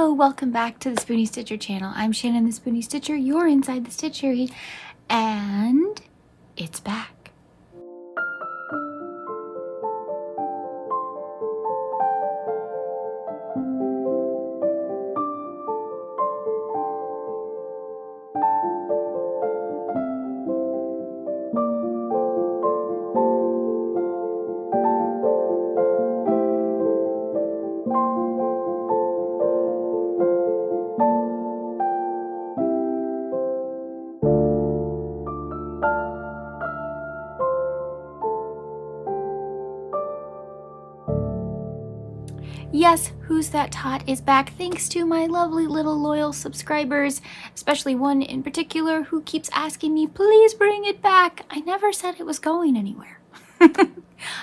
Hello, welcome back to the Spoonie Stitcher channel. I'm Shannon the Spoonie Stitcher. You're inside the Stitchery, and it's back. Yes, Who's That Tot is back thanks to my lovely little loyal subscribers, especially one in particular who keeps asking me, please bring it back. I never said it was going anywhere.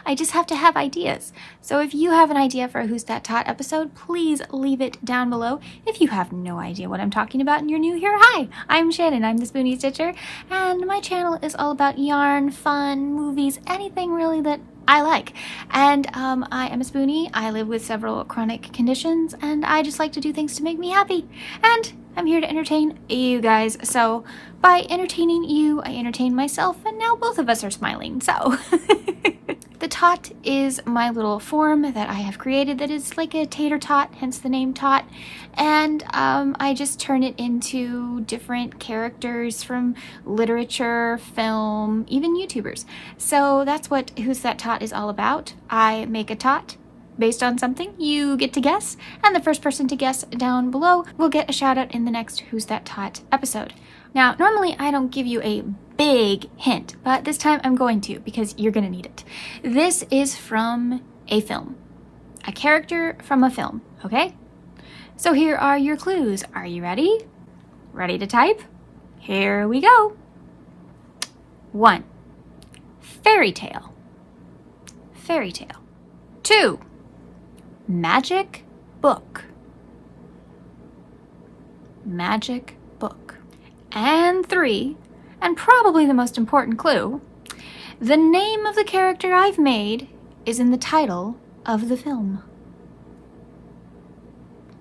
I just have to have ideas. So if you have an idea for a Who's That Tot episode, please leave it down below. If you have no idea what I'm talking about and you're new here, hi, I'm Shannon, I'm the Spoonie Stitcher, and my channel is all about yarn, fun, movies, anything really that I like. And I am a Spoonie. I live with several chronic conditions, and I just like to do things to make me happy. And I'm here to entertain you guys. So by entertaining you, I entertain myself, and now both of us are smiling. So the tot is my little form that I have created that is like a tater tot, hence the name tot. And I just turn it into different characters from literature, film, even YouTubers. So that's what Who's That Tot is all about. I make a tot based on something you get to guess, and the first person to guess down below will get a shout out in the next Who's That Tot episode. Now, normally I don't give you a big hint, but this time I'm going to because you're gonna need it. This is from a film, a character from a film, okay? So here are your clues. Are you ready? Ready to type? Here we go. 1. Fairytale. Fairytale. 2. Magic book. Magic book. And 3, and probably the most important clue, the name of the character I've made is in the title of the film.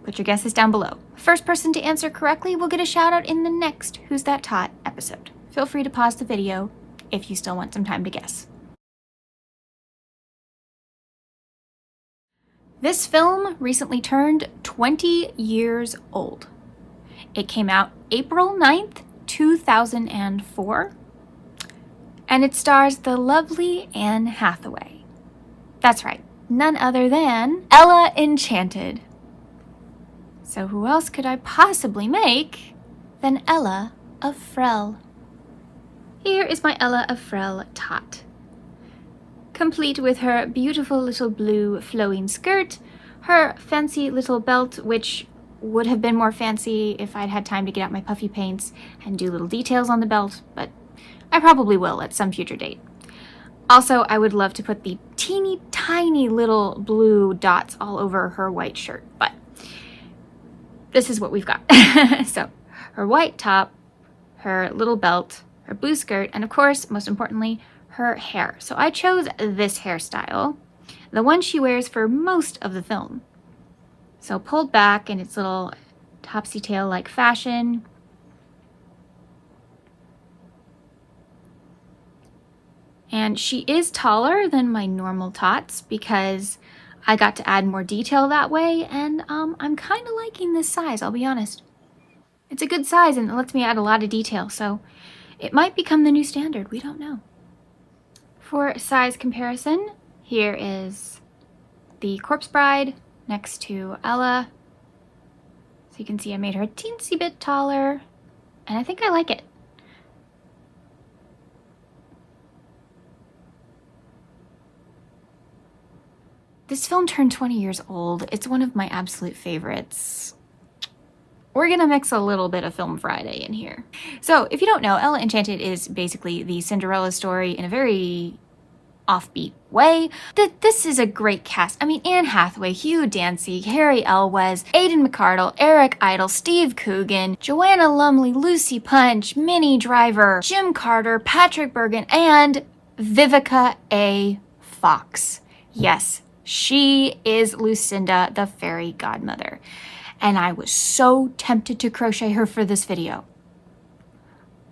Put your guesses down below. First person to answer correctly will get a shout out in the next Who's That Tot episode. Feel free to pause the video if you still want some time to guess. This film recently turned 20 years old. It came out April 9th, 2004, and it stars the lovely Anne Hathaway. That's right, none other than Ella Enchanted. So who else could I possibly make than Ella of Frell? Here is my Ella of Frell tot, complete with her beautiful little blue flowing skirt, her fancy little belt, which would have been more fancy if I'd had time to get out my puffy paints and do little details on the belt, but I probably will at some future date. Also, I would love to put the teeny tiny little blue dots all over her white shirt, but this is what we've got. So, her white top, her little belt, her blue skirt, and of course, most importantly, her hair. So I chose this hairstyle, the one she wears for most of the film. So pulled back in its little topsy-tail-like fashion. And she is taller than my normal tots because I got to add more detail that way, and I'm kind of liking this size, I'll be honest. It's a good size and it lets me add a lot of detail, so it might become the new standard, we don't know. For size comparison, here is the Corpse Bride next to Ella. So you can see I made her a teensy bit taller, and I think I like it. This film turned 20 years old. It's one of my absolute favorites. We're gonna mix a little bit of Film Friday in here. So if you don't know, Ella Enchanted is basically the Cinderella story in a very offbeat way. This is a great cast. I mean, Anne Hathaway, Hugh Dancy, Harry Elwes, Aidan McArdle, Eric Idle, Steve Coogan, Joanna Lumley, Lucy Punch, Minnie Driver, Jim Carter, Patrick Bergen, and Vivica A. Fox. Yes, she is Lucinda, the fairy godmother. and I was so tempted to crochet her for this video.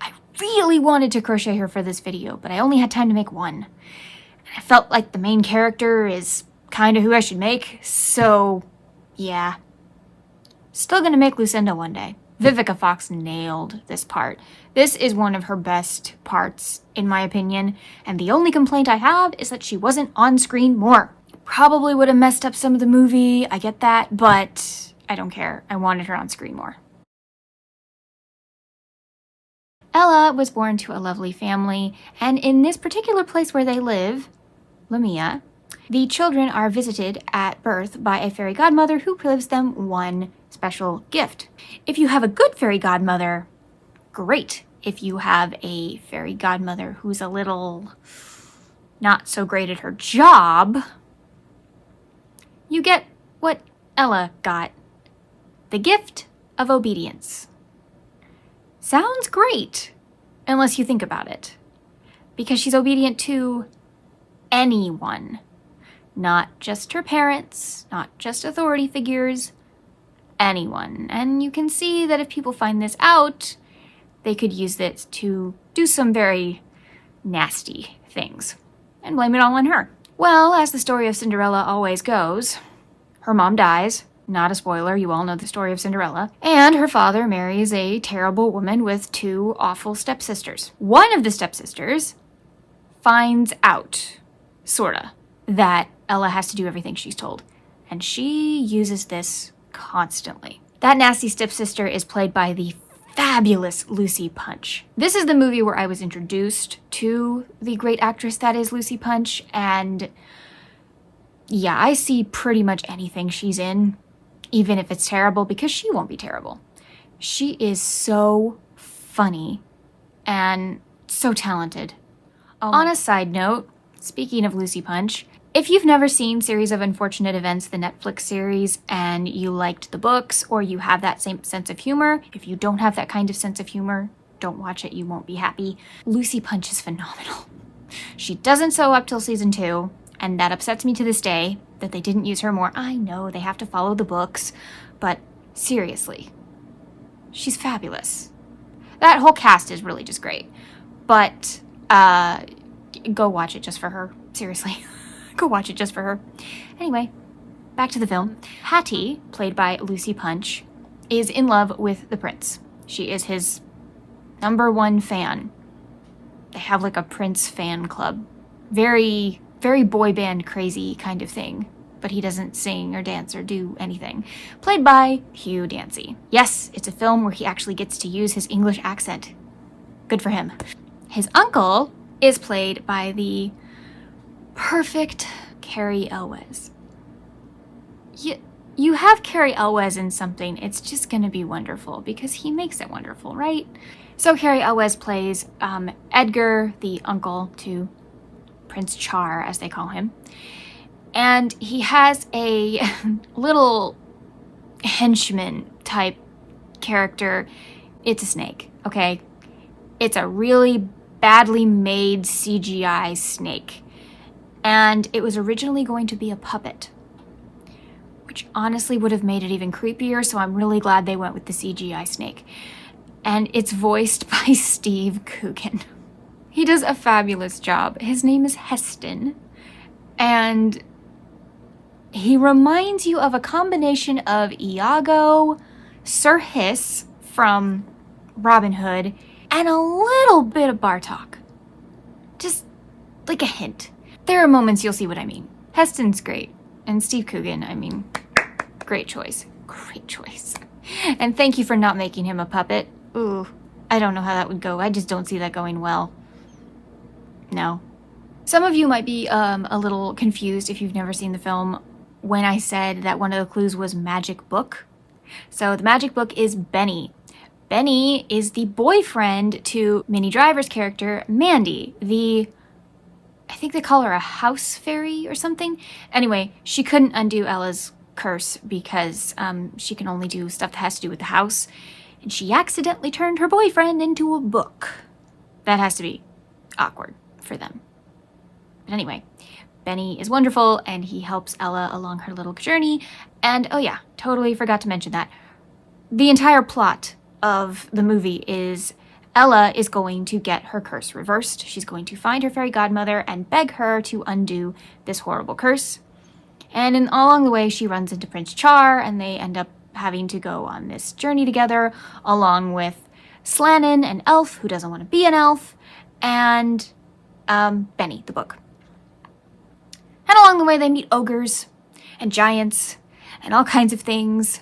I really wanted to crochet her for this video, but I only had time to make one. I felt like the main character is kind of who I should make, so yeah. Still gonna make Lucinda one day. Vivica Fox nailed this part. This is one of her best parts, in my opinion, and the only complaint I have is that she wasn't on screen more. Probably would have messed up some of the movie, I get that, but I don't care. I wanted her on screen more. Ella was born to a lovely family, and in this particular place where they live, Lamia, the children are visited at birth by a fairy godmother who gives them one special gift. If you have a good fairy godmother, great. If you have a fairy godmother who's a little not so great at her job, you get what Ella got. The gift of obedience. Sounds great, unless you think about it. Because she's obedient to anyone. Not just her parents, not just authority figures, anyone. And you can see that if people find this out, they could use this to do some very nasty things and blame it all on her. Well, as the story of Cinderella always goes, her mom dies. Not a spoiler, you all know the story of Cinderella. And her father marries a terrible woman with two awful stepsisters. One of the stepsisters finds out, sorta, that Ella has to do everything she's told. And she uses this constantly. That nasty stepsister is played by the fabulous Lucy Punch. This is the movie where I was introduced to the great actress that is Lucy Punch, and yeah, I see pretty much anything she's in, even if it's terrible, because she won't be terrible. She is so funny and so talented. On a side note, speaking of Lucy Punch, if you've never seen Series of Unfortunate Events, the Netflix series, and you liked the books, or you have that same sense of humor, if you don't have that kind of sense of humor, don't watch it, you won't be happy. Lucy Punch is phenomenal. She doesn't sew up till season 2, and that upsets me to this day, that they didn't use her more. I know, they have to follow the books, but seriously, she's fabulous. That whole cast is really just great, but go watch it just for her, seriously. Go watch it just for her. Anyway, back to the film. Hattie, played by Lucy Punch, is in love with the prince. She is his #1 fan. They have like a prince fan club. Very, very boy band crazy kind of thing. But he doesn't sing or dance or do anything. Played by Hugh Dancy. Yes, it's a film where he actually gets to use his English accent. Good for him. His uncle is played by the perfect Carrie Elwes. You have Carrie Elwes in something, it's just gonna be wonderful because he makes it wonderful, right? So Carrie Elwes plays Edgar, the uncle to Prince Char, as they call him. And he has a little henchman type character. It's a snake, okay? It's a really badly made CGI snake. And it was originally going to be a puppet, which honestly would have made it even creepier, so I'm really glad they went with the CGI snake. And it's voiced by Steve Coogan. He does a fabulous job. His name is Heston, and he reminds you of a combination of Iago, Sir Hiss from Robin Hood, and a little bit of Bartok. Just like a hint. There are moments you'll see what I mean. Heston's great. And Steve Coogan, I mean, great choice. Great choice. And thank you for not making him a puppet. Ooh, I don't know how that would go. I just don't see that going well. No. Some of you might be a little confused if you've never seen the film when I said that one of the clues was magic book. So the magic book is Benny. Benny is the boyfriend to Minnie Driver's character, Mandy, I think they call her a house fairy or something. Anyway, she couldn't undo Ella's curse because she can only do stuff that has to do with the house. And she accidentally turned her boyfriend into a book. That has to be awkward for them. But anyway, Benny is wonderful, and he helps Ella along her little journey. And oh yeah, totally forgot to mention that. The entire plot of the movie is Ella is going to get her curse reversed. She's going to find her fairy godmother and beg her to undo this horrible curse. And along the way, she runs into Prince Char, and they end up having to go on this journey together, along with Slannon, an elf who doesn't want to be an elf, and Benny, the book. And along the way, they meet ogres and giants and all kinds of things.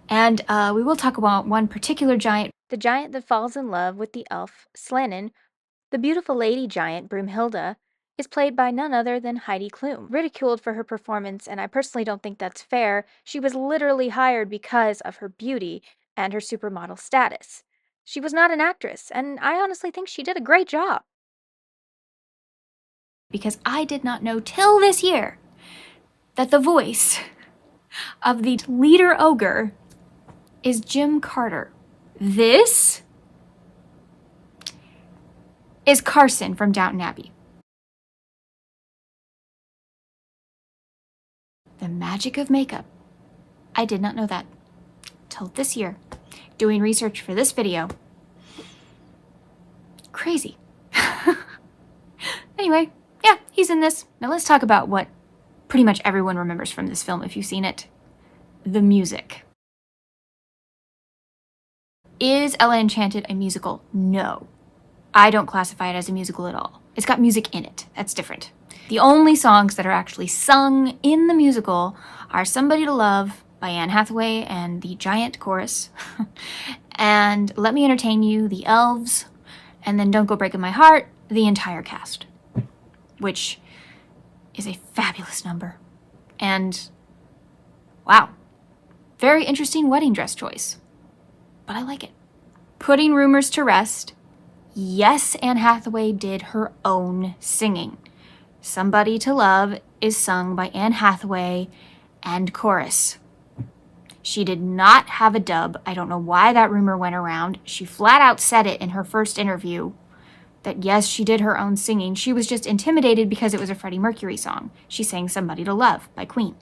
And we will talk about one particular giant. The giant that falls in love with the elf, Slannon. The beautiful lady giant, Broomhilda, is played by none other than Heidi Klum. Ridiculed for her performance, and I personally don't think that's fair. She was literally hired because of her beauty and her supermodel status. She was not an actress, and I honestly think she did a great job. Because I did not know till this year that the voice of the leader ogre is Jim Carter. This is Carson from Downton Abbey. The magic of makeup. I did not know that till this year, doing research for this video. Crazy. Anyway, yeah, he's in this. Now let's talk about what pretty much everyone remembers from this film if you've seen it. The music. Is Ella Enchanted a musical? No. I don't classify it as a musical at all. It's got music in it. That's different. The only songs that are actually sung in the musical are Somebody to Love by Anne Hathaway and the Giant Chorus, and Let Me Entertain You, the Elves, and then Don't Go Breaking My Heart, the entire cast, which is a fabulous number. And wow, very interesting wedding dress choice, but I like it. Putting rumors to rest, yes, Anne Hathaway did her own singing. Somebody to Love is sung by Anne Hathaway and chorus. She did not have a dub. I don't know why that rumor went around. She flat out said it in her first interview that yes, she did her own singing. She was just intimidated because it was a Freddie Mercury song. She sang Somebody to Love by Queen.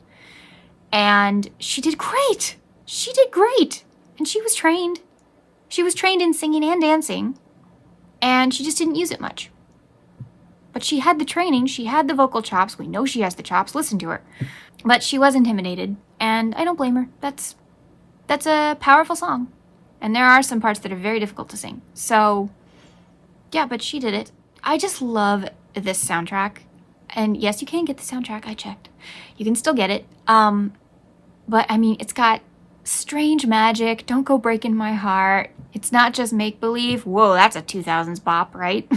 And she did great. She did great. And she was trained. She was trained in singing and dancing. And she just didn't use it much. But she had the training. She had the vocal chops. We know she has the chops. Listen to her. But she was intimidated. And I don't blame her. That's a powerful song. And there are some parts that are very difficult to sing. So, yeah, but she did it. I just love this soundtrack. And yes, you can get the soundtrack. I checked. You can still get it. But, I mean, it's got strange magic. Don't Go Breaking My Heart. It's not just make-believe. Whoa, that's a 2000s bop, right?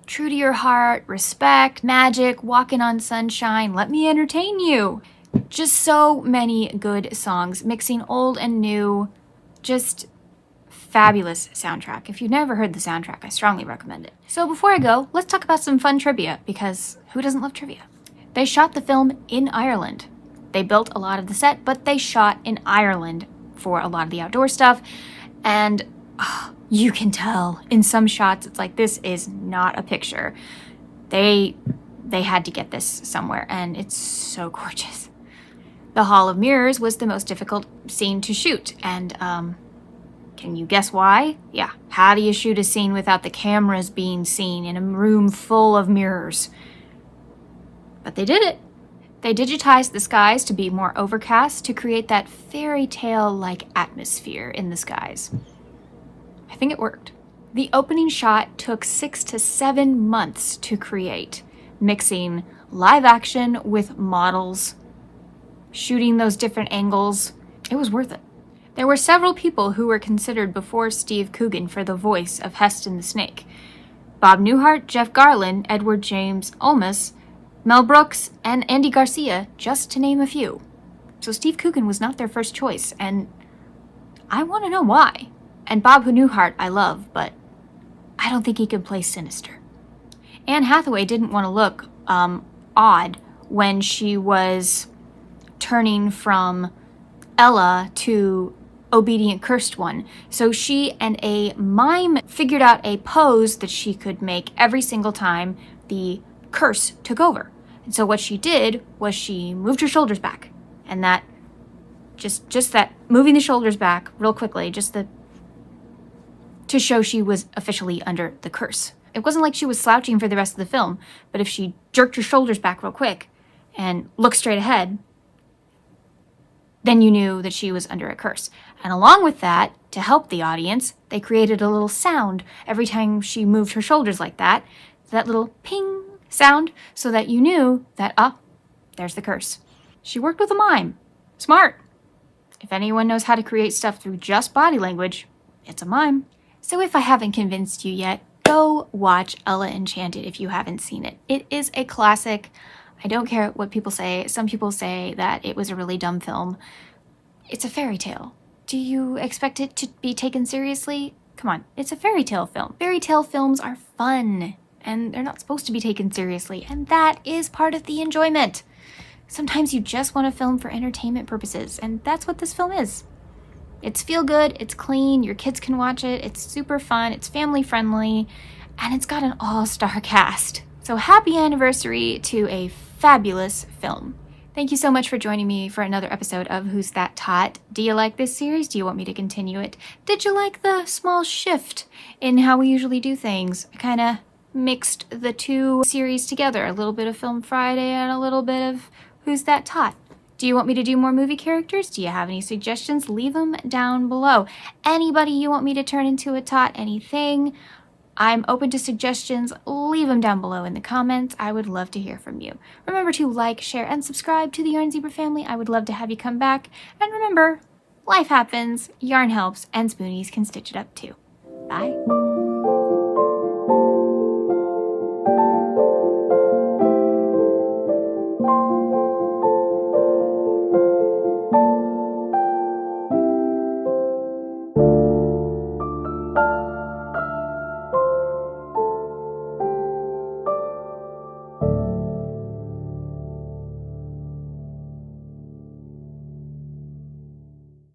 True to Your Heart, Respect, Magic, Walking on Sunshine, Let Me Entertain You. Just so many good songs, mixing old and new. Just fabulous soundtrack. If you've never heard the soundtrack, I strongly recommend it. So before I go, let's talk about some fun trivia, because who doesn't love trivia? They shot the film in Ireland. They built a lot of the set, but they shot in Ireland for a lot of the outdoor stuff. And you can tell in some shots, it's like, this is not a picture. They had to get this somewhere, and it's so gorgeous. The Hall of Mirrors was the most difficult scene to shoot, and can you guess why? Yeah, how do you shoot a scene without the cameras being seen in a room full of mirrors? But they did it. They digitized the skies to be more overcast to create that fairy tale-like atmosphere in the skies. I think it worked. The opening shot took 6 to 7 months to create, mixing live action with models, shooting those different angles. It was worth it. There were several people who were considered before Steve Coogan for the voice of Heston the Snake. Bob Newhart, Jeff Garlin, Edward James Olmos, Mel Brooks, and Andy Garcia, just to name a few. So Steve Coogan was not their first choice, and I want to know why. And Bob Newhart I love, but I don't think he could play Sinister. Anne Hathaway didn't want to look odd when she was turning from Ella to Obedient Cursed One. So she and a mime figured out a pose that she could make every single time the curse took over. And so what she did was she moved her shoulders back, and that just that moving the shoulders back real quickly, to show she was officially under the curse. It wasn't like she was slouching for the rest of the film, but if she jerked her shoulders back real quick and looked straight ahead, then you knew that she was under a curse. And along with that, to help the audience, they created a little sound every time she moved her shoulders like that little ping sound, so that you knew that, there's the curse. She worked with a mime. Smart. If anyone knows how to create stuff through just body language, it's a mime. So if I haven't convinced you yet, go watch Ella Enchanted if you haven't seen it. It is a classic. I don't care what people say. Some people say that it was a really dumb film. It's a fairy tale. Do you expect it to be taken seriously? Come on, it's a fairy tale film. Fairy tale films are fun, and they're not supposed to be taken seriously, and that is part of the enjoyment. Sometimes you just want to film for entertainment purposes, and that's what this film is. It's feel good, it's clean, your kids can watch it, it's super fun, it's family friendly, and it's got an all-star cast. So happy anniversary to a fabulous film. Thank you so much for joining me for another episode of Who's That Tot? Do you like this series? Do you want me to continue it? Did you like the small shift in how we usually do things? I kind of mixed the two series together, a little bit of Film Friday and a little bit of Who's That Tot? Do you want me to do more movie characters? Do you have any suggestions? Leave them down below. Anybody you want me to turn into a tot, anything, I'm open to suggestions. Leave them down below in the comments. I would love to hear from you. Remember to like, share, and subscribe to the Yarn Zebra family. I would love to have you come back. And remember, life happens, yarn helps, and spoonies can stitch it up too. Bye.